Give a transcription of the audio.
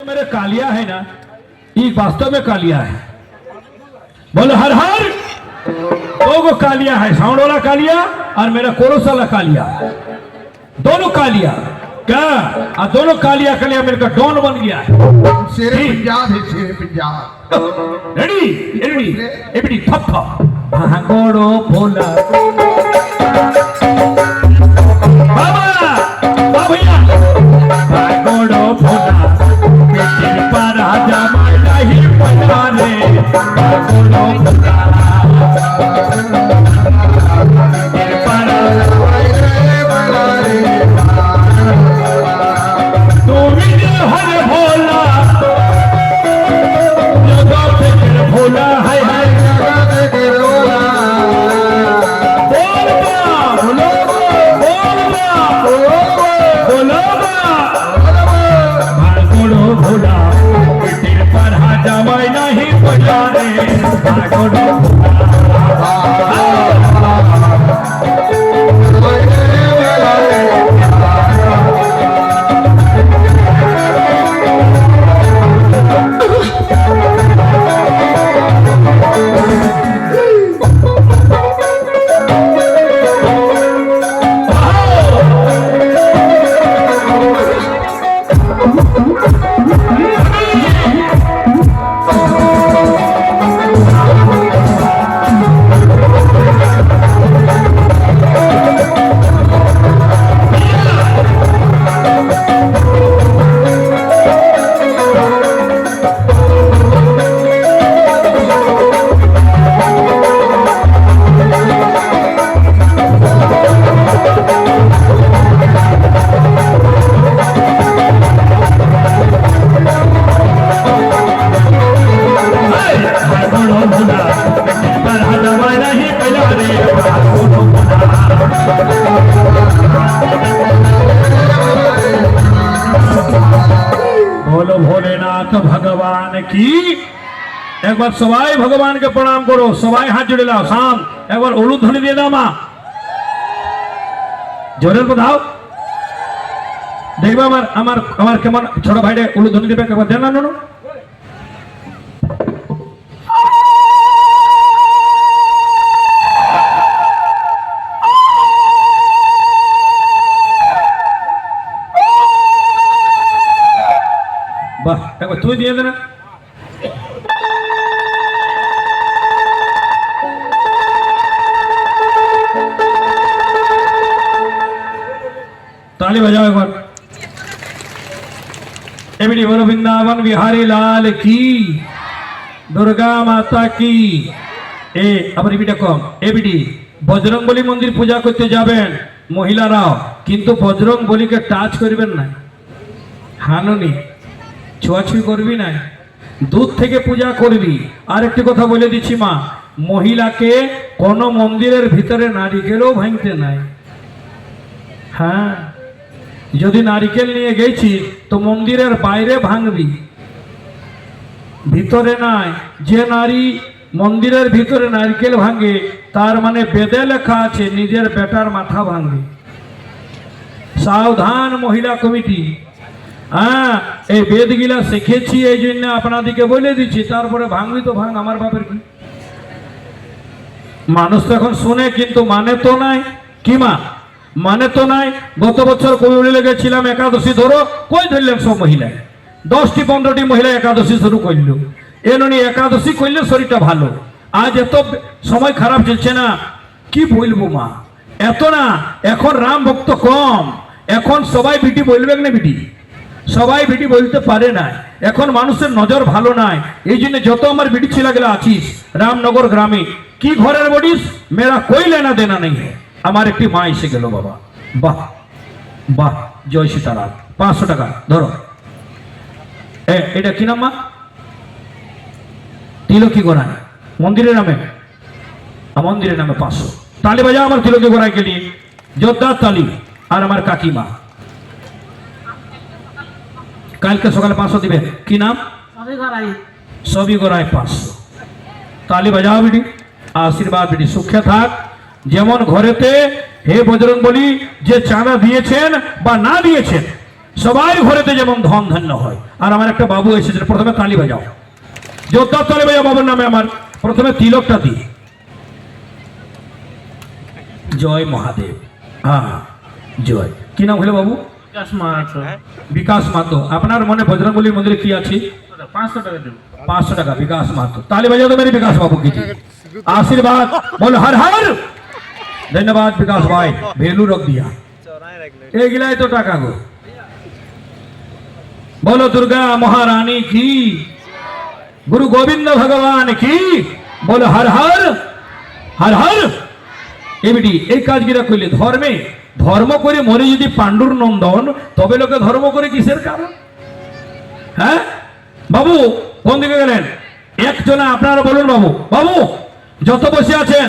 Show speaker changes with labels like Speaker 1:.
Speaker 1: मेरे कालिया है ना, ये वास्तव में कालिया है। बोलो हर हर। दो गो कालिया है, साउंड वाला कालिया और मेरा कोरस वाला कालिया, दोनों कालिया क्या, और दोनों कालिया कालिया मेरे डॉन बन गया है।
Speaker 2: शेरे पंजाब है, शेरे पंजाब।
Speaker 1: रेडी रेडी एबडी थप भागोड़ो भोला बाबा भैया भागोड़ो भोला पेट पर राजा माया ही पटारे भागोड़ो भोला पेट पर तू विजय हर भोला जगह पे भोला है भोला पेट पर हाजा माय नहीं पटारे भागोड़ो बोलो भोलेनाथ भगवान की। एक बार सवाई भगवान के प्रणाम करो, सवाई हाथ जोड़े लाओ शाम, एक बार उलू ध्वनि दे दो माँ जोरे बताओ देखबा আমার কেমন ছোট ভাইরে উলু ধ্বনি দেবে একবার দেন না। বাহ একবার তুই দিয়ে দে না। ताली बजाओ एक बार। एबडी बोलो वृंदावन बिहारी लाल की, दुर्गा माता की। ए আবার এবিটা কম। এবিডি বজরংবলী মন্দির পূজা করতে যাবেন মহিলারাও, কিন্তু বজরংবলীকে টাচ করবেন না, হানুনি ছোঁয়াছুঁই করবি না, দুধ থেকে পূজা করবি। আর একটি কথা বলে দিচ্ছি মা, মহিলাকে কোন মন্দিরের ভিতরে নারিকেলও ভাঙতে নাই। হ্যাঁ যদি নারিকেল নিয়ে গেছি তো মন্দিরের বাইরে ভাঙবি, ভিতরে নাই। যে নারী মন্দিরের ভিতরে নারকেল ভাঙে তার মানে বেদে লেখা আছে নিজের বেটার মাথা ভাঙবে। সাবধান মহিলা কমিটি। হ্যাঁ এই বেদগুলা শিখেছি এই জন্য আপনাদেরকে বলে দিচ্ছি, তারপরে ভাঙবি তো ভাঙ, আমার বাপের কি। মানুষ তো এখন শুনে কিন্তু মানে তো নাই, কি মা মানে তো নাই। গত বছর কবি লেগেছিলাম একাদশী ধরো, কই ধরলেন সব মহিলা, 10টি 15টি মহিলা একাদশী শুরু করল। এমনি একাদশী করলে শরীরটা ভালো। আজ এত সময় খারাপ চলছে না, কি বলবো মা, এত না। এখন রাম ভক্ত কম, এখন সবাই বিটি বলবে না, বিটি সবাই বিটি বলতে পারে না। এখন মানুষের নজর ভালো নাই, এই জন্য যত আমার বিটি ছেলে গেলে আছিস রামনগর গ্রামে, কি ঘরের বডিস মেরা কই লেনা দেনা নেই। আমার একটি মা এসে গেল বাবা, বাহ বাহ জয় সীতারাম। 500 টাকা ধরো। এটা কি নাম মা? তিলকি গোড়াই মন্দিরের নামে, মন্দিরের নামে 500 তালি বাজাও আমার তিলকি গোড়াইকে নিয়ে, জোরদার তালি। আর আমার কাকিমা কালকে সকালে 500 দিবে। কি নাম? সবই গোড়াই 500 তালি বাজাও বিটি। আশীর্বাদ বিটি সুখে থাক। যেমন ঘরেতে হে বজরংবলী যে চাঁদা দিয়েছেন বা না দিয়েছেন সবাই ঘরেতে যেমন ধন ধান্য হয়। আর আমার একটা বাবু এসেছে, প্রথমে তালি বাজাও, জোরদার তালি বাজাও বাবুর নামে। আমার প্রথমে তিলকটা দিই। জয় মহাদেব। হ্যাঁ, জয়। কি নাম হলো বাবু? বিকাশ মাহাতো। আপনার মনে বজরঙ্গবলীর মন্দিরে কি আছে?
Speaker 3: 500 টাকা দেবো।
Speaker 1: 500 টাকা। বিকাশ মাহাতো, ताली बजा दो मेरे विकास बाबू की जी। आशीर्वाद बोलो हर हर। धन्यवाद विकास भाई, भेलू रख दिया। एक गिलाए तो टाका गो। बोलो दुर्गा महारानी की, गुरु गोविंद भगवान की, बोलो हर हर हर हर। এবিটি এই কাজগুলা করলে ধর্মে ধর্ম করে মরে যদি পাণ্ডুর নন্দন, তবে লোকে ধর্ম করে কিসের কারণ? হ্যাঁ বাবু, কোন দিকে গেলেন? একজনে আপনারা বলুন বাবু। বাবু যত বসে আছেন